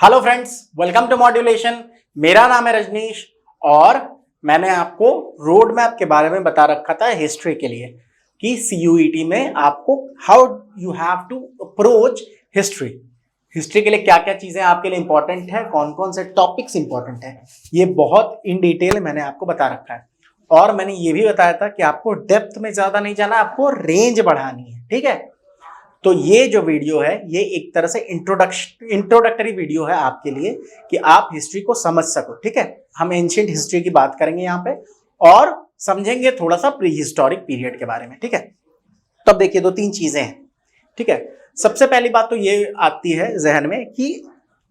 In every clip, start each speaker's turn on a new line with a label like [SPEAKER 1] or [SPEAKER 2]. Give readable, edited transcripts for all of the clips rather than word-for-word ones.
[SPEAKER 1] Hello friends, welcome to modulation. मेरा नाम है रजनीश और मैंने आपको रोड मैप के बारे में बता रखा था हिस्ट्री के लिए कि सीयूईटी में आपको how you have to approach history. History के लिए क्या क्या चीजें आपके लिए इंपॉर्टेंट है, कौन कौन से टॉपिक्स इंपॉर्टेंट है, ये बहुत इन डिटेल मैंने आपको बता रखा है। और मैंने ये भी बताया था कि आपको डेप्थ में ज्यादा नहीं जाना, आपको रेंज बढ़ानी है। ठीक है, तो ये जो वीडियो है ये एक तरह से इंट्रोडक्टरी वीडियो है आपके लिए कि आप हिस्ट्री को समझ सको। ठीक है, हम एंशिएंट हिस्ट्री की बात करेंगे यहाँ पे और समझेंगे थोड़ा सा प्री हिस्टोरिक पीरियड के बारे में। ठीक है, तो अब देखिए दो तीन चीजें हैं। ठीक है, सबसे पहली बात तो ये आती है जहन में कि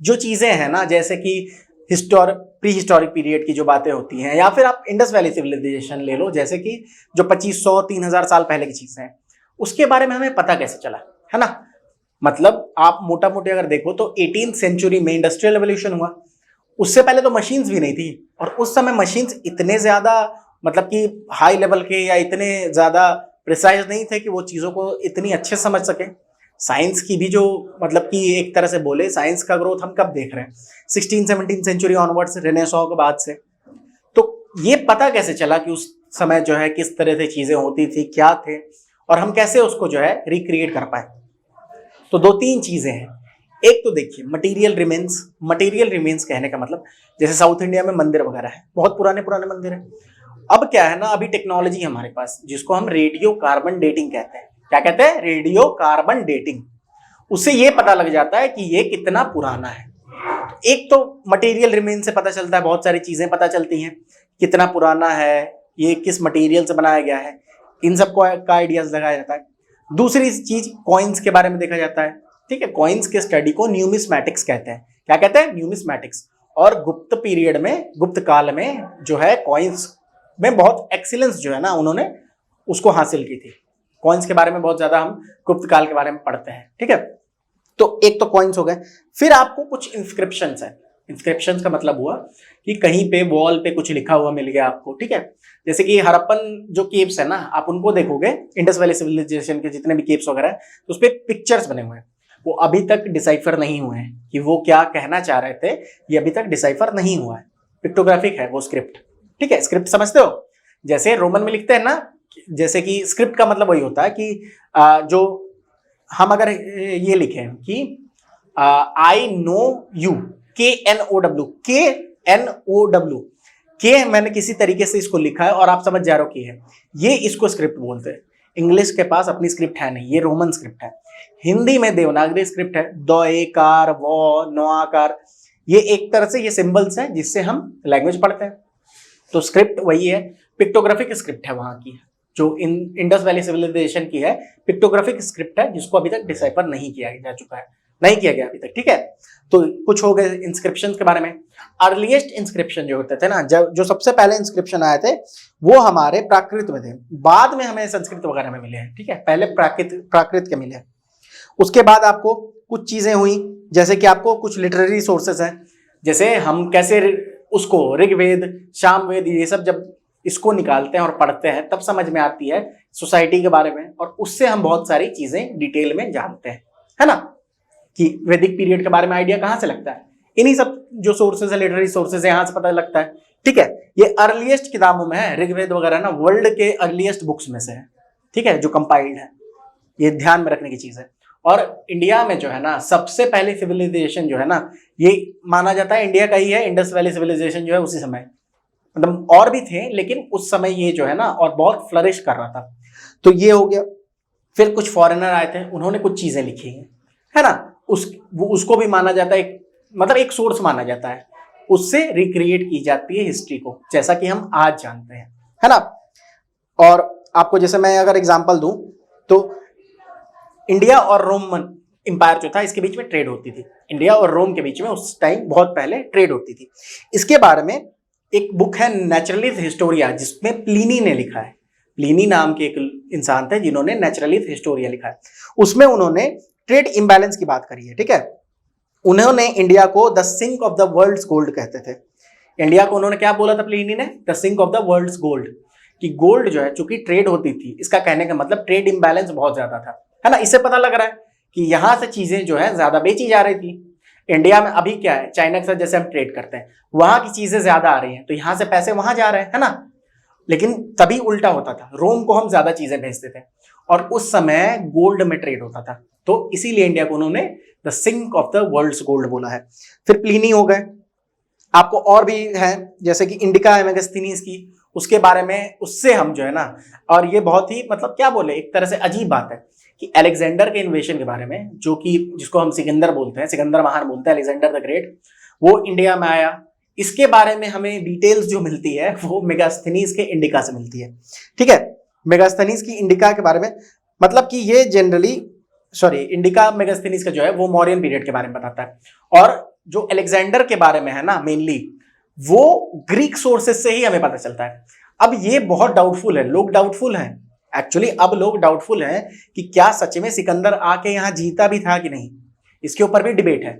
[SPEAKER 1] जो चीजें हैं ना, जैसे कि प्री हिस्टोरिक पीरियड की जो बातें होती हैं, या फिर आप इंडस वैली सिविलाइजेशन ले लो, जैसे कि जो 2500-3000 साल पहले की चीजें हैं, उसके बारे में हमें पता कैसे चला, है ना। मतलब आप मोटा मोटी अगर देखो तो 18th सेंचुरी में इंडस्ट्रियल रेवोल्यूशन हुआ। उससे पहले तो मशीन्स भी नहीं थी, और उस समय मशीन्स इतने ज्यादा मतलब कि हाई लेवल के या इतने ज्यादा प्रिसाइज नहीं थे कि वो चीजों को इतनी अच्छे समझ सके। साइंस की भी जो मतलब कि एक तरह से बोले, साइंस का ग्रोथ हम कब देख रहे हैं, 16-17 सेंचुरी ऑनवर्ड्स, रेनेसां के बाद से। तो ये पता कैसे चला कि उस समय जो है किस तरह से चीजें होती थी, क्या थे, और हम कैसे उसको जो है रिक्रिएट कर पाए। तो दो तीन चीजें हैं। एक तो देखिए मटेरियल रिमेन्स। मटेरियल रिमेन्स कहने का मतलब जैसे साउथ इंडिया में मंदिर वगैरह है, बहुत पुराने पुराने मंदिर हैं। अब क्या है ना, अभी टेक्नोलॉजी हमारे पास जिसको हम रेडियो कार्बन डेटिंग कहते हैं। क्या कहते हैं? Radio carbon dating. उससे ये पता लग जाता है कि ये कितना पुराना है। एक तो मटेरियल रिमेन्स से पता चलता है, बहुत सारी चीजें पता चलती हैं, कितना पुराना है, ये किस मटेरियल से बनाया गया है, इन सबको का आइडियाज लगाया जाता है। दूसरी चीज कॉइन्स के बारे में देखा जाता है। ठीक है, कॉइन्स के स्टडी को न्यूमिस्मैटिक्स कहते हैं। क्या कहते हैं? न्यूमिस्मैटिक्स। और गुप्त पीरियड में, गुप्त काल में जो है कॉइन्स में बहुत एक्सीलेंस जो है ना उन्होंने उसको हासिल की थी। कॉइन्स के बारे में बहुत ज्यादा हम गुप्त काल के बारे में पढ़ते हैं। ठीक है, तो एक तो कॉइन्स हो गए। फिर आपको कुछ इंस्क्रिप्शंस है। इंस्क्रिप्शंस का मतलब हुआ कि कहीं पे वॉल पे कुछ लिखा हुआ मिल गया आपको। ठीक है, जैसे कि हड़प्पन जो केव्स है ना, आप उनको देखोगे, इंडस वैली सिविलाइजेशन के जितने भी केव्स वगैरह है, तो उस पर पिक्चर्स बने हुए हैं। वो अभी तक डिसाइफर नहीं हुए हैं कि वो क्या कहना चाह रहे थे, ये अभी तक डिसाइफर नहीं हुआ है। पिक्टोग्राफिक है वो स्क्रिप्ट। ठीक है, स्क्रिप्ट समझते हो? जैसे रोमन में लिखते हैं ना, जैसे कि स्क्रिप्ट का मतलब वही होता है कि जो हम अगर ये लिखें कि आई नो यू, KNOW, के मैंने किसी तरीके से इसको लिखा है और आप समझ जा रहे हो कि है, ये इसको स्क्रिप्ट बोलते हैं। इंग्लिश के पास अपनी स्क्रिप्ट है नहीं, ये रोमन स्क्रिप्ट है। हिंदी में देवनागरी स्क्रिप्ट है, द, ए कार, व, नोआकार। ये एक तरह से ये सिंबल्स हैं जिससे हम लैंग्वेज पढ़ते हैं। तो स्क्रिप्ट वही है। पिक्टोग्राफिक स्क्रिप्ट है वहां की, जो इंडस वैली सिविलाइजेशन की है। पिक्टोग्राफिक स्क्रिप्ट है जिसको अभी तक डिसाइफर नहीं किया जा चुका है, नहीं किया गया अभी तक। ठीक है, तो कुछ हो गए इंस्क्रिप्शन के बारे में। अर्लीस्ट इंस्क्रिप्शन जो होते थे ना, जो सबसे पहले इंस्क्रिप्शन आए थे वो हमारे प्राकृत में थे, बाद में हमें संस्कृत वगैरह में मिले हैं। ठीक है, पहले प्राकृत के मिले हैं। उसके बाद आपको कुछ चीजें हुई, जैसे कि आपको कुछ लिटरेरी सोर्सेस हैं, जैसे हम कैसे उसको ऋग्वेद, सामवेद, ये सब जब इसको निकालते हैं और पढ़ते हैं तब समझ में आती है सोसाइटी के बारे में, और उससे हम बहुत सारी चीजें डिटेल में जानते हैं, है ना। कि वैदिक पीरियड के बारे में आइडिया कहाँ से लगता है? इन्हीं सब जो सोर्सेज है, लिटरेरी सोर्सेज है, यहाँ से पता लगता है। ठीक है, ये अर्लीस्ट किताबों में है, ऋग्वेद वगैरह ना वर्ल्ड के अर्लीस्ट बुक्स में से है। ठीक है, जो कंपाइल्ड है, ये ध्यान में रखने की चीज है। और इंडिया में जो है ना सबसे पहले सिविलाइजेशन जो है ना, ये माना जाता है इंडिया का ही है। इंडस वैली सिविलाइजेशन जो है उसी समय, मतलब और भी थे लेकिन उस समय ये जो है ना और बहुत फ्लरिश कर रहा था। तो ये हो गया। फिर कुछ फॉरेनर आए थे, उन्होंने कुछ चीजें लिखी हैं, है ना। उसको भी माना जाता है, मतलब एक सोर्स माना जाता है, उससे रिक्रिएट की जाती है हिस्ट्री को, जैसा कि हम आज जानते हैं, है ना। और आपको जैसे मैं अगर एग्जांपल दूं तो इंडिया और रोमन इंपायर जो था, इसके बीच में ट्रेड होती थी। इंडिया और रोम के बीच में उस टाइम बहुत पहले ट्रेड होती थी। इसके बारे में एक बुक है नेचुरलिस्ट हिस्टोरिया, जिसमें प्लिनी ने लिखा है। प्लिनी नाम के एक इंसान थे जिन्होंने नेचुरलिस्ट हिस्टोरिया लिखा है। उसमें उन्होंने ट्रेड इम्बैलेंस की बात करी है। ठीक है, उन्होंने इंडिया को the sink of the world's gold कहते थे। इंडिया को उन्होंने क्या बोला था प्लिनी ने? The sink of the world's gold. कि गोल्ड जो है चूंकि ट्रेड होती थी, इसका कहने का मतलब ट्रेड इम्बैलेंस बहुत ज्यादा था, है ना। इससे पता लग रहा है कि यहां से चीजें जो है ज्यादा बेची जा रही थी। इंडिया में अभी क्या है, चाइना के साथ जैसे हम ट्रेड करते हैं, वहां की चीजें ज्यादा आ रही हैं तो यहां से पैसे वहां जा रहे हैं, है ना। लेकिन तभी उल्टा होता था, रोम को हम ज्यादा चीजें भेजते थे और उस समय गोल्ड में ट्रेड होता था, तो इसीलिए इंडिया को उन्होंने the sink of the world's gold बोला है। फिर प्लिनी हो गए, आपको और भी है जैसे कि इंडिका मेगास्थनीज की, उसके बारे में उससे हम जो है ना, और ये बहुत ही मतलब क्या बोले, एक तरह से अजीब बात है कि अलेक्जेंडर के इन्वेशन के बारे में, जो कि जिसको हम सिकंदर बोलते हैं, सिकंदर महान बोलते हैं, अलेक्जेंडर द ग्रेट, वो इंडिया में आया, इसके बारे में हमें डिटेल्स जो मिलती है वो मेगास्थनीज के इंडिका से मिलती है। ठीक है, मेगास्थनीज की इंडिका के बारे में, मतलब कि ये जनरली इंडिका मेगास्थनीज का जो है वो मौर्यन पीरियड के बारे में बताता है, और जो अलेक्जेंडर के बारे में है ना मेनली, वो ग्रीक सोर्सेस से ही हमें पता चलता है। अब ये बहुत डाउटफुल है, लोग डाउटफुल हैं एक्चुअली, अब लोग डाउटफुल हैं कि क्या सच में सिकंदर आके यहाँ जीता भी था कि नहीं, इसके ऊपर भी डिबेट है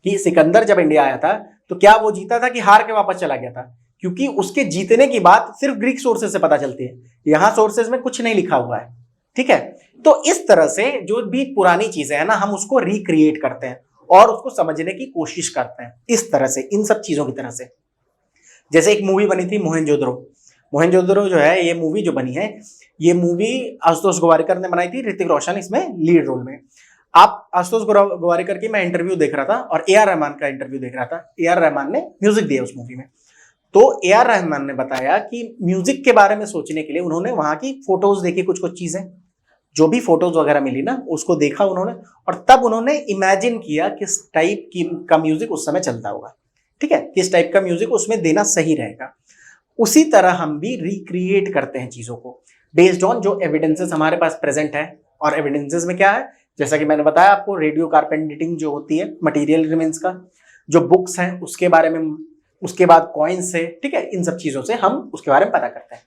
[SPEAKER 1] कि सिकंदर जब इंडिया आया था तो क्या वो जीता था कि हार के वापस चला गया था, क्योंकि उसके जीतने की बात सिर्फ ग्रीक सोर्सेज से पता चलती है, यहाँ सोर्सेज में कुछ नहीं लिखा हुआ है। ठीक है, तो इस तरह से जो भी पुरानी चीजें हैं ना, हम उसको रिक्रिएट करते हैं और उसको समझने की कोशिश करते हैं, इस तरह से, इन सब चीजों की तरह से। जैसे एक मूवी बनी थी मोहनजोदड़ो, मोहनजोदड़ो जो है, ये मूवी जो बनी है, ये मूवी आशुतोष गोवारिकर ने बनाई थी, ऋतिक रोशन इसमें लीड रोल में। आप आशुतोष गोवारिकर की मैं इंटरव्यू देख रहा था और ए आर रहमान का इंटरव्यू देख रहा था, ए आर रहमान ने म्यूजिक दिया उस मूवी में, तो ए आर रहमान ने बताया कि म्यूजिक के बारे में सोचने के लिए उन्होंने वहां की फोटोज देखी, कुछ कुछ चीजें, जो भी फोटोज वगैरह मिली ना उसको देखा उन्होंने, और तब उन्होंने इमेजिन किया किस टाइप का म्यूजिक उस समय चलता होगा। ठीक है, किस टाइप का म्यूजिक उसमें देना सही रहेगा। उसी तरह हम भी रिक्रिएट करते हैं चीजों को बेस्ड ऑन जो एविडेंसेस हमारे पास प्रेजेंट है, और एविडेंसेस में क्या है, जैसा कि मैंने बताया आपको, रेडियो कार्पेंटिंग जो होती है, मटेरियल रिमेन्स का, जो बुक्स हैं उसके बारे में, उसके बाद कॉइन्स है। ठीक है, इन सब चीजों से हम उसके बारे में पता करते हैं।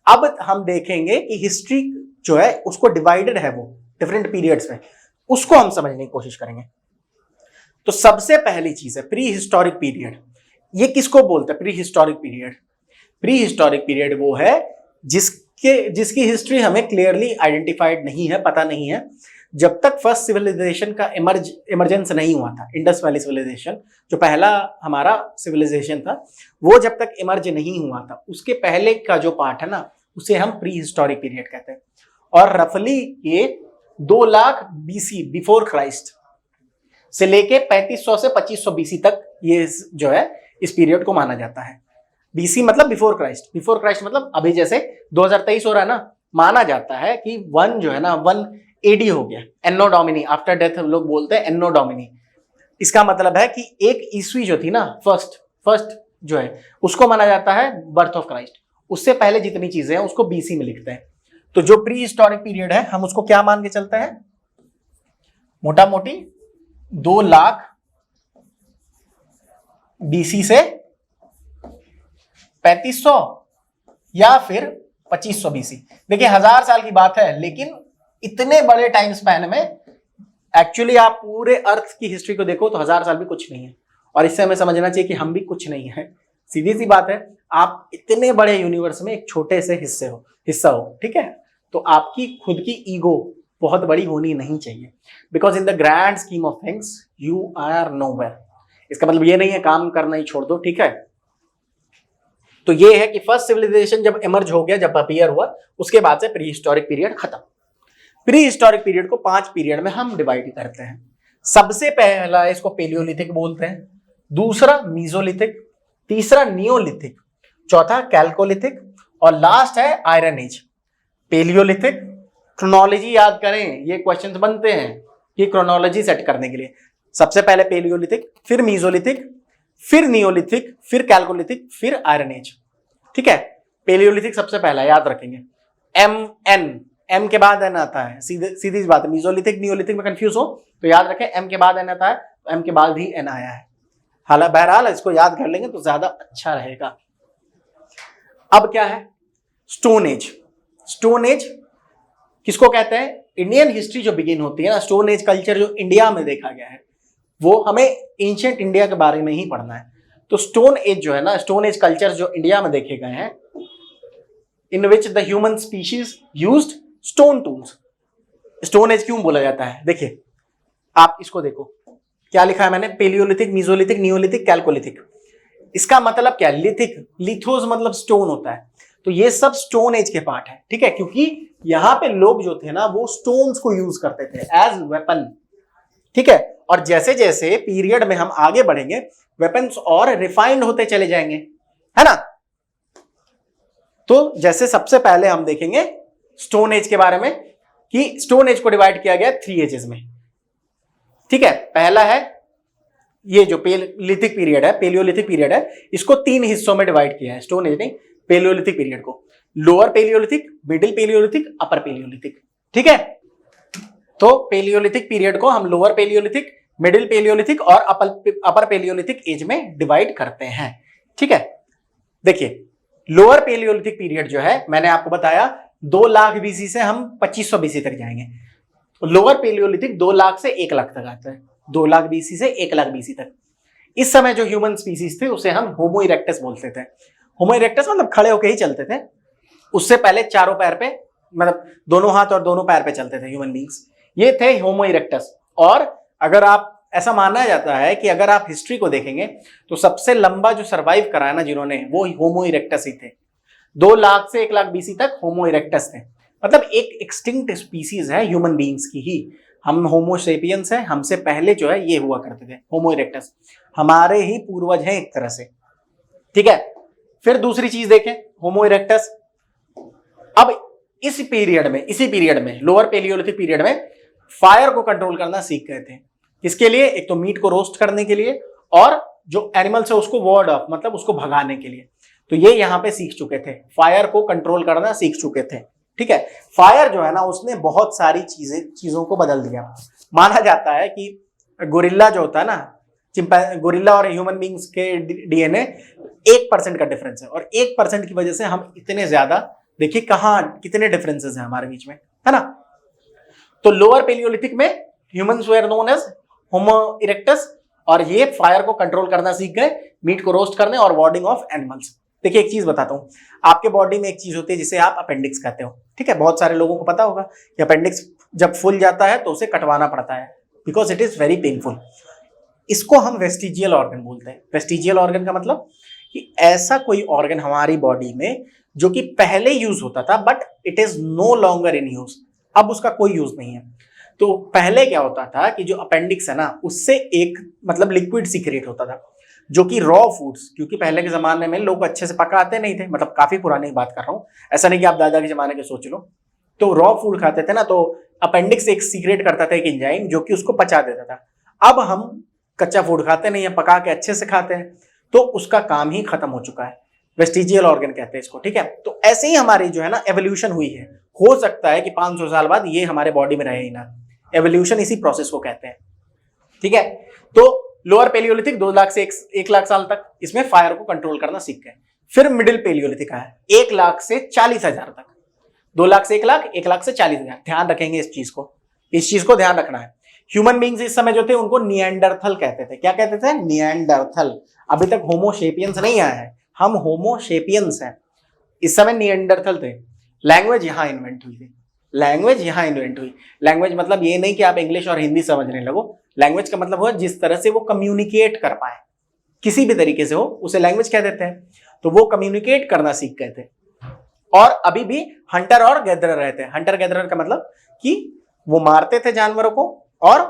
[SPEAKER 1] अब हम देखेंगे कि हिस्ट्री जो है उसको डिवाइडेड है, वो डिफरेंट पीरियड्स में, उसको हम समझने की कोशिश करेंगे। तो सबसे पहली चीज है प्री हिस्टोरिक पीरियड। ये किसको बोलते हैं pre historic period? Pre historic period वो है जिसकी हिस्ट्री हमें क्लियरली आइडेंटिफाइड नहीं है, पता नहीं है, जब तक फर्स्ट सिविलाइजेशन का इमरजेंस नहीं हुआ था। इंडस वैली सिविलाइजेशन जो पहला हमारा सिविलाइजेशन था, वो जब तक इमर्ज नहीं हुआ था, उसके पहले का जो पार्ट है ना, उसे हम प्री हिस्टोरिक पीरियड कहते हैं। और रफली ये 2 लाख बीसी बिफोर क्राइस्ट से लेके 3500 से 2500 बीसी तक ये जो है इस पीरियड को माना जाता है। बीसी मतलब बिफोर क्राइस्ट, बिफोर क्राइस्ट मतलब अभी जैसे 2023 हो रहा है ना, माना जाता है कि 1 जो है ना 1 एडी हो गया, एनो डोमिनी, आफ्टर डेथ हम लोग बोलते हैं एनो डोमिनी। इसका मतलब है कि एक ईस्वी जो थी ना, फर्स्ट जो है उसको माना जाता है बर्थ ऑफ क्राइस्ट। उससे पहले जितनी चीजें हैं उसको बीसी में लिखते हैं। तो जो प्री हिस्टोरिक पीरियड है हम उसको क्या मान के चलते हैं, मोटा मोटी 2 लाख बीसी से 3500 या फिर 2500 बीसी। देखिए 1000 साल की बात है, लेकिन इतने बड़े टाइम स्पैन में एक्चुअली आप पूरे अर्थ की हिस्ट्री को देखो तो 1000 साल भी कुछ नहीं है। और इससे हमें समझना चाहिए कि हम भी कुछ नहीं है। सीधी सी बात है, आप इतने बड़े यूनिवर्स में एक छोटे से हिस्सा हो। ठीक है, तो आपकी खुद की ईगो बहुत बड़ी होनी नहीं चाहिए, because in the grand scheme of things you are nowhere. इसका मतलब ये नहीं है काम करना ही छोड़ दो। ठीक है, तो ये है कि फर्स्ट सिविलाइजेशन जब इमर्ज हो गया, जब अपीयर हुआ, उसके बाद से प्री हिस्टोरिक पीरियड खत्म। प्री हिस्टोरिक पीरियड को 5 पीरियड में हम डिवाइड करते हैं। सबसे पहला इसको पेलियोलिथिक बोलते हैं, दूसरा मीजोलिथिक, तीसरा नियोलिथिक, चौथा कैल्कोलिथिक और लास्ट है आयरन एज। पेलियोलिथिक, क्रोनोलॉजी याद करें, ये क्वेश्चंस बनते हैं कि क्रोनोलॉजी सेट करने के लिए सबसे पहले पेलियोलिथिक, फिर मीजोलिथिक, फिर नियोलिथिक, फिर कैल्कोलिथिक, फिर आयरन एज। ठीक है, पेलियोलिथिक सबसे पहला याद रखेंगे, एम के बाद एन आता है, सीधी बात है। मीजोलिथिक नियोलिथिक में कंफ्यूज हो तो याद रखें एम के बाद एन आता है, तो एम के बाद भी एन आया है। हालांकि बहरहाल इसको याद कर लेंगे तो ज्यादा अच्छा रहेगा। अब क्या है स्टोन एज। स्टोन एज किसको कहते हैं? इंडियन हिस्ट्री जो बिगिन होती है ना, स्टोन एज कल्चर जो इंडिया में देखा गया है, वो हमें एंशिएंट इंडिया के बारे में ही पढ़ना है। तो स्टोन एज जो है ना, स्टोन एज कल्चर जो इंडिया में देखे गए हैं, in which the human species used stone tools. Stone age क्यों बोला जाता है? देखिए आप इसको देखो, क्या लिखा है मैंने, पेलियोलिथिक, मीजोलिथिक, नियोलिथिक, कैल्कोलिथिक। इसका मतलब क्या, लिथिक, लिथोस मतलब स्टोन होता है, तो ये सब स्टोन एज के पार्ट है, ठीक है, क्योंकि यहां पे लोग जो थे ना वो स्टोन्स को यूज करते थे एज वेपन, ठीक है। और जैसे जैसे पीरियड में हम आगे बढ़ेंगे वेपन्स और रिफाइंड होते चले जाएंगे, है ना। तो जैसे सबसे पहले हम देखेंगे स्टोन एज के बारे में, कि स्टोन एज को डिवाइड किया गया 3 एजेस में, ठीक है। पहला है ये जो पेलियोलिथिक पीरियड है, पेलियोलिथिक पीरियड है, इसको 3 हिस्सों में डिवाइड किया है, स्टोन एज नहीं, पेलियोलिथिक पीरियड को, लोअर पेलियोलिथिक, मिडिल पेलियोलिथिक, अपर पेलियोलिथिक, ठीक है। तो पेलियोलिथिक पीरियड को हम लोअर पेलियोलिथिक, मिडिल पेलियोलिथिक और अपर पेलियोलिथिक एज में डिवाइड करते हैं, ठीक है। देखिए लोअर पेलियोलिथिक पीरियड जो है, मैंने आपको बताया 2 लाख बीसी से हम 2500 बीसी तक जाएंगे। लोअर पेलियोलिथिक 2 लाख से 1 लाख तक आता है, 2 लाख बीसी से 1 लाख बीसी तक। इस समय जो ह्यूमन स्पीसीज थे उसे हम होमो इरेक्टस बोलते थे। होमो इरेक्टस मतलब खड़े होकर ही चलते थे, उससे पहले चारों पैर पे, मतलब दोनों हाथ और दोनों पैर पे चलते थे ह्यूमन बींग्स, ये थे होमो इरेक्टस। और अगर आप, ऐसा माना जाता है कि अगर आप हिस्ट्री को देखेंगे तो सबसे लंबा जो सरवाइव करा है ना जिन्होंने, वो होमो इरेक्टस ही थे। 2 लाख से 1 लाख बीसी तक होमो इरेक्टस थे, मतलब एक एक्सटिंक्ट स्पीसीज है ह्यूमन बींग्स की ही। हम होमो सेपियंस हैं, हमसे पहले जो है ये हुआ करते थे होमो इरेक्टस, हमारे ही पूर्वज हैं एक तरह से, ठीक है। फिर दूसरी चीज देखें, होमो इरेक्टस अब इसी पीरियड में लोअर पेलियोलिथिक पीरियड में फायर को कंट्रोल करना सीख गए थे। किसके लिए, एक तो मीट को रोस्ट करने के लिए, और जो एनिमल्स है उसको वार्ड ऑफ मतलब उसको भगाने के लिए। तो ये यहां पे सीख चुके थे, फायर को कंट्रोल करना सीख चुके थे, ठीक है। फायर जो है ना उसने बहुत सारी चीजों को बदल दिया। माना जाता है कि गोरिल्ला जो होता है ना, गोरिल्ला और ह्यूमन बींग्स के डीएनए 1% का डिफरेंस है, और 1% की वजह से हम इतने ज्यादा, देखिए कहां कितने डिफरेंसेस हैं हमारे बीच में, है ना। तो लोअर पेलियोलिथिक में humans were known as homo erectus, और ये फायर को कंट्रोल करना सीख गए, मीट को रोस्ट करने और वार्डिंग ऑफ एनिमल्स। देखिए एक चीज बताता हूं, आपके बॉडी में एक चीज होती है जिसे आप अपेंडिक्स कहते हो, ठीक है। बहुत सारे लोगों को पता होगा कि अपेंडिक्स जब फूल जाता है तो उसे कटवाना पड़ता है, because it is very painful. इसको हम वेस्टिजियल ऑर्गन बोलते हैं। वेस्टिजियल ऑर्गन का मतलब कि ऐसा कोई ऑर्गन हमारी बॉडी में जो कि पहले यूज होता था but it is no longer in use, अब उसका कोई यूज नहीं है। तो पहले क्या होता था कि जो अपेंडिक्स है ना उससे एक मतलब लिक्विड सीक्रेट होता था, जो कि रॉ फूड्स, क्योंकि पहले के जमाने में लोग अच्छे से पकाते नहीं थे, मतलब काफी पुरानी बात कर रहा हूं, ऐसा नहीं कि आप दादा के जमाने के सोच लो, तो रॉ फूड खाते थे ना, तो अपेंडिक्स एक सीक्रेट करता था, एक एंजाइम जो कि उसको पचा देता था। अब हम कच्चा फूड खाते नहीं है, पका के अच्छे से खाते हैं, तो उसका काम ही खत्म हो चुका है। वेस्टिजियल ऑर्गन कहते हैं इसको, ठीक है। तो ऐसे ही हमारी जो है ना एवोल्यूशन हुई है, हो सकता है कि 500 साल बाद ये हमारे बॉडी में रहे ही ना, एवोल्यूशन इसी प्रोसेस को कहते हैं, ठीक है। तो लोअर पेलियोलिथिक 2 लाख से 1 लाख साल तक इसमें फायर को कंट्रोल करना सीख गए। फिर मिडिल पेलियोलिथिक आया 1 लाख से 40,000 तक, 2 लाख से 1 लाख, 1 लाख से 40,000। ध्यान रखेंगे इस चीज को ध्यान रखना है। ह्यूमन बींग्स इस समय जो थे उनको निएंडरथल कहते थे। क्या कहते थे? निएंडरथल। अभी तक होमो सेपियंस नहीं आया है, हम होमो सेपियंस हैं, इस समय निएंडरथल थे। लैंग्वेज यहां इन्वेंट हुई थी, लैंग्वेज मतलब ये नहीं कि आप इंग्लिश और हिंदी समझने लगो, लैंग्वेज का मतलब हुआ जिस तरह से वो कम्युनिकेट कर पाए, किसी भी तरीके से हो उसे लैंग्वेज कह देते हैं। तो वो कम्युनिकेट करना सीख गए थे, और अभी भी हंटर और गैदरर रहते हैं। हंटर गैदरर का मतलब कि वो मारते थे जानवरों को और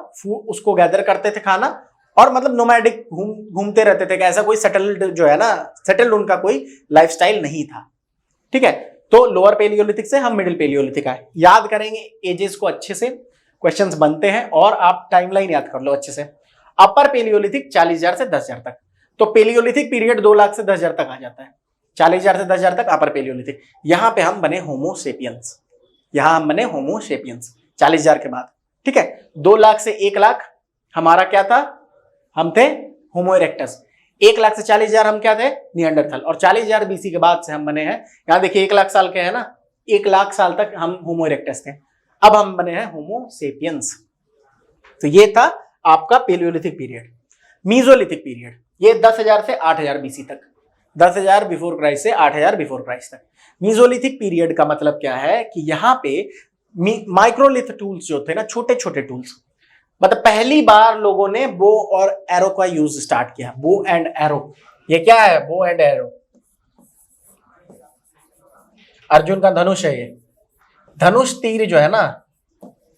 [SPEAKER 1] उसको गैदर करते थे खाना, और मतलब नोमैडिक घूमते रहते थे। ऐसा कोई सेटल्ड जो है ना, सेटल्ड उनका कोई लाइफस्टाइल नहीं था, ठीक है। तो लोअर पेलियोलिथिक से हम मिडिल पेलियोलिथिक आए। याद करेंगे एजेस को अच्छे से, क्वेश्चंस बनते हैं, और आप टाइमलाइन याद कर लो अच्छे से। अपर पेलियोलिथिक 40,000 से 10,000 तक, तो पेलियोलिथिक पीरियड 2 लाख से 10,000 तक आ जाता है। 40,000 से 10,000 तक अपर पेलियोलिथिक। यहां पे हम बने होमो सेपियंस, 40,000 के बाद, ठीक है। 2 लाख से 1 लाख हमारा क्या था? हम थे होमो इरेक्टस। 1 लाख से 40,000 हम क्या थे? निएंडरथल। और 40,000 बीसी के बाद से हम बने हैं, यहां देखिए 1 लाख साल के है ना, 1 लाख साल तक हम होमो इरेक्टस थे, अब हम बने हैं होमो सेपियंस। तो ये था आपका पेलियोलिथिक पीरियड। मीजोलिथिक पीरियड ये 10,000 से 8,000 बीसी तक, 10,000 बिफोर क्राइस्ट से 8,000 बिफोर क्राइस्ट तक। मीजोलिथिक पीरियड का मतलब क्या है कि यहां पे माइक्रोलिथ टूल्स जो थे ना, छोटे छोटे टूल्स, मतलब पहली बार लोगों ने बो और एरो का यूज स्टार्ट किया। बो एंड एरो, ये क्या है? बो एंड एरो, अर्जुन का धनुष है ये। धनुष तीर जो है ना,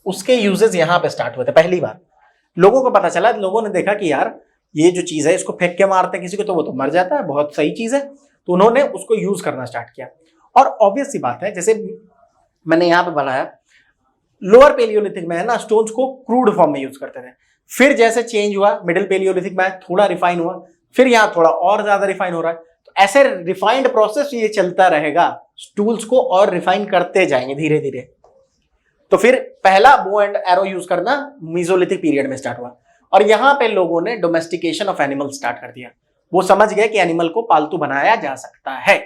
[SPEAKER 1] उसके यूजेस यहां पे स्टार्ट हुए थे पहली बार। लोगों को पता चला, लोगों ने देखा कि यार ये जो चीज है इसको फेंक के मारते हैं किसी को तो वो तो मर जाता है, बहुत सही चीज है, तो उन्होंने उसको यूज करना स्टार्ट किया। और ऑब्वियस सी बात है, जैसे मैंने यहां पे बनाया, लोअर पेलियोलिथिक में है ना, स्टोन्स को क्रूड फॉर्म में यूज करते थे। फिर जैसे चेंज हुआ, मिडिल पेलियोलिथिक में थोड़ा रिफाइन हुआ, फिर यहां थोड़ा और ज्यादा रिफाइन हो रहा है। तो ऐसे रिफाइंड प्रोसेस ये चलता रहेगा, टूल्स को और रिफाइन करते जाएंगे धीरे धीरे। तो फिर पहला बो एंड एरो यूज करना मीजोलिथिक पीरियड में स्टार्ट हुआ, और यहां पे लोगों ने डोमेस्टिकेशन ऑफ एनिमल स्टार्ट कर दिया। वो समझ गए कि एनिमल को पालतू बनाया जा सकता है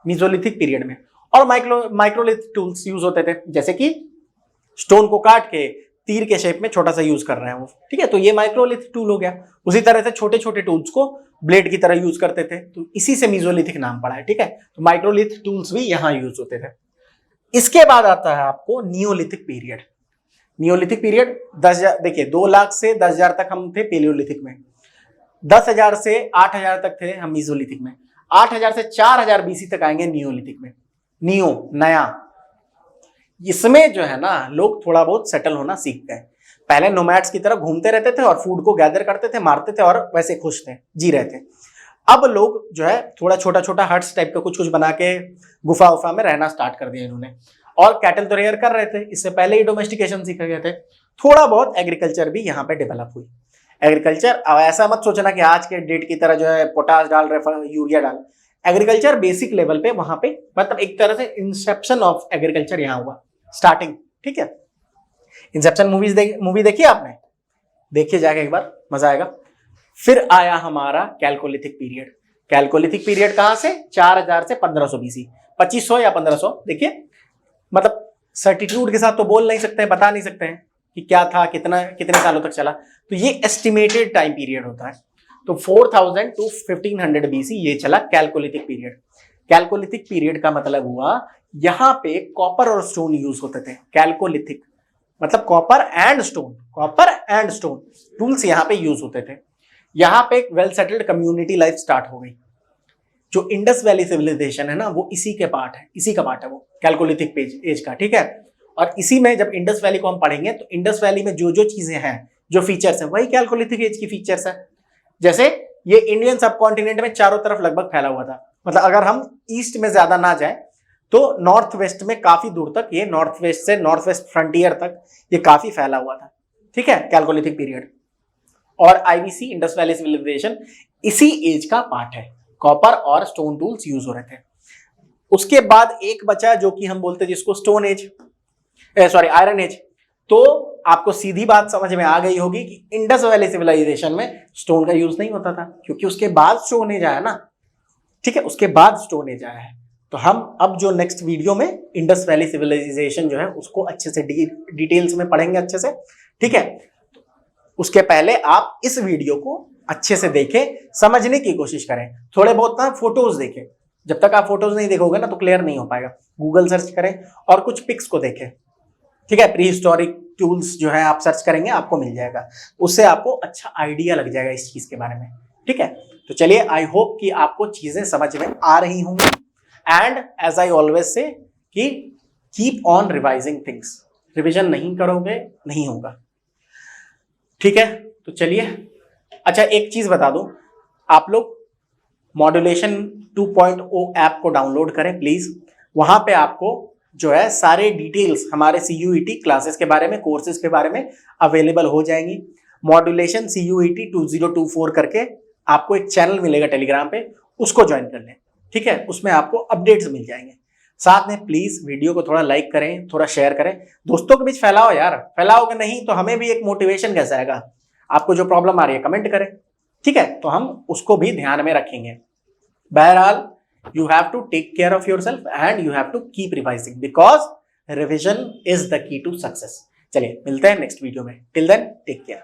[SPEAKER 1] मीजोलिथिक पीरियड में। और माइक्रोलिथिक टूल्स यूज होते थे, जैसे कि स्टोन को काट के तीर के शेप में छोटा सा यूज कर रहे हैं वो, ठीक है, तो ये माइक्रोलिथिक टूल हो गया। उसी तरह से छोटे छोटे टूल्स को ब्लेड की तरह यूज करते थे, तो इसी से मीजोलिथिक नाम पड़ा है, ठीक है। तो माइक्रोलिथिक टूल्स भी यहां यूज होते थे। इसके बाद आता है आपको नियोलिथिक पीरियड। नियोलिथिक पीरियड 10,000, देखिए 2 लाख से 10,000 तक हम थे पेलियोलिथिक में, 10,000 से 8,000 तक थे हम मीजोलिथिक में, 8,000 से 4,000 बीसी तक आएंगे नियोलिथिक में। नियो नया, इसमें जो है ना लोग थोड़ा बहुत सेटल होना सीख गए। पहले नोमैड्स की तरह घूमते रहते थे और फूड को गैदर करते थे, मारते थे और वैसे खुश थे, जी रहे थे। अब लोग जो है थोड़ा छोटा छोटा हट्स टाइप का कुछ कुछ बना के गुफा उफा में रहना स्टार्ट कर दिया इन्होंने। और कैटल तो रेयर कर रहे थे, इससे पहले ही डोमेस्टिकेशन सीख गए थे। थोड़ा बहुत एग्रीकल्चर भी यहाँ पे डेवलप हुई। एग्रीकल्चर, अब ऐसा मत सोचना कि आज के डेट की तरह जो है पोटास डाल रहे, यूरिया डाल। एग्रीकल्चर बेसिक लेवल पे वहां पे, मतलब एक तरह से इंसेप्शन ऑफ एग्रीकल्चर यहाँ हुआ, स्टार्टिंग, ठीक है। इंसेप्शन मूवी देखी आपने? देखिए जाके एक बार, मजा आएगा। फिर आया हमारा कैल्कोलिथिक पीरियड। कैल्कोलिथिक पीरियड कहां से? 4000 से 1500 बीसी, 2500 या 1500, देखिए मतलब सर्टिट्यूड के साथ तो बोल नहीं सकते हैं, बता नहीं सकते हैं कि क्या था, कितने सालों तक चला। तो ये एस्टिमेटेड टाइम पीरियड होता है। तो 4000 टू 1500 बीसी ये चला कैल्कोलिथिक पीरियड। कैल्कोलिथिक पीरियड का मतलब हुआ यहां पे कॉपर और स्टोन यूज होते थे। कैल्कोलिथिक मतलब कॉपर एंड स्टोन टूल्स यहां पे यूज होते थे। यहां पे एक well settled community life start हो गई। जो इंडस वैली सिविलाइजेशन है ना, वो इसी का पार्ट है वो कैल्कोलिथिक एज का, ठीक है। और इसी में जब इंडस वैली को हम पढ़ेंगे तो इंडस वैली में जो जो चीजें हैं, जो फीचर्स हैं, वही कैल्कोलिथिक एज की फीचर्स है। जैसे ये इंडियन सब कॉन्टिनेंट में चारों तरफ लगभग फैला हुआ था, मतलब अगर हम ईस्ट में ज्यादा ना जाए तो नॉर्थ वेस्ट में काफी दूर तक, ये नॉर्थ वेस्ट से नॉर्थ वेस्ट फ्रंटियर तक ये काफी फैला हुआ था, ठीक है, कैल्कोलिथिक पीरियड। और आईवीसी इंडस वैली सिविलाइजेशन इसी एज का पार्ट है। कॉपर और स्टोन टूल्स यूज हो रहे थे। उसके बाद एक बचा जो कि हम बोलते हैं जिसको स्टोन एज, आयरन एज। तो आपको सीधी बात समझ में आ गई होगी कि इंडस वैली सिविलाइजेशन में स्टोन का यूज नहीं होता था, क्योंकि उसके बाद स्टोन एज आया ना, ठीक है, उसके बाद स्टोन एज आया है। तो हम अब जो नेक्स्ट वीडियो में इंडस वैली सिविलाइजेशन जो है उसको अच्छे से डिटेल्स में पढ़ेंगे अच्छे से, ठीक है। उसके पहले आप इस वीडियो को अच्छे से देखें, समझने की कोशिश करें, थोड़े बहुत ना फोटोज देखें। जब तक आप फोटोज नहीं देखोगे ना तो क्लियर नहीं हो पाएगा। गूगल सर्च करें और कुछ पिक्स को देखें, ठीक है। प्री हिस्टोरिक टूल्स जो है आप सर्च करेंगे आपको मिल जाएगा, उससे आपको अच्छा आइडिया लग जाएगा इस चीज के बारे में, ठीक है। तो चलिए, आई होप कि आपको चीजें समझ में आ रही होंगी। And as I always say कि keep on revising things, revision नहीं करोगे नहीं होगा, ठीक है। तो चलिए, अच्छा एक चीज बता दूं, आप लोग मॉड्यूलेशन 2.0 ऐप को डाउनलोड करें प्लीज। वहां पे आपको जो है सारे डिटेल्स हमारे CUET क्लासेस के बारे में, कोर्सेज के बारे में अवेलेबल हो जाएंगी। मॉड्यूलेशन CUET 2024 करके आपको एक चैनल मिलेगा टेलीग्राम पे, उसको ज्वाइन कर लें, ठीक है। उसमें आपको अपडेट्स मिल जाएंगे। साथ में प्लीज वीडियो को थोड़ा लाइक करें, थोड़ा शेयर करें, दोस्तों के बीच फैलाओ यार। फैलाओगे नहीं तो हमें भी एक मोटिवेशन कैसा आएगा। आपको जो प्रॉब्लम आ रही है कमेंट करें, ठीक है, तो हम उसको भी ध्यान में रखेंगे। बहरहाल, you have to take care of yourself and you have to keep revising because revision is the key to success। चलिए मिलते हैं नेक्स्ट वीडियो में, टिल देन टेक केयर।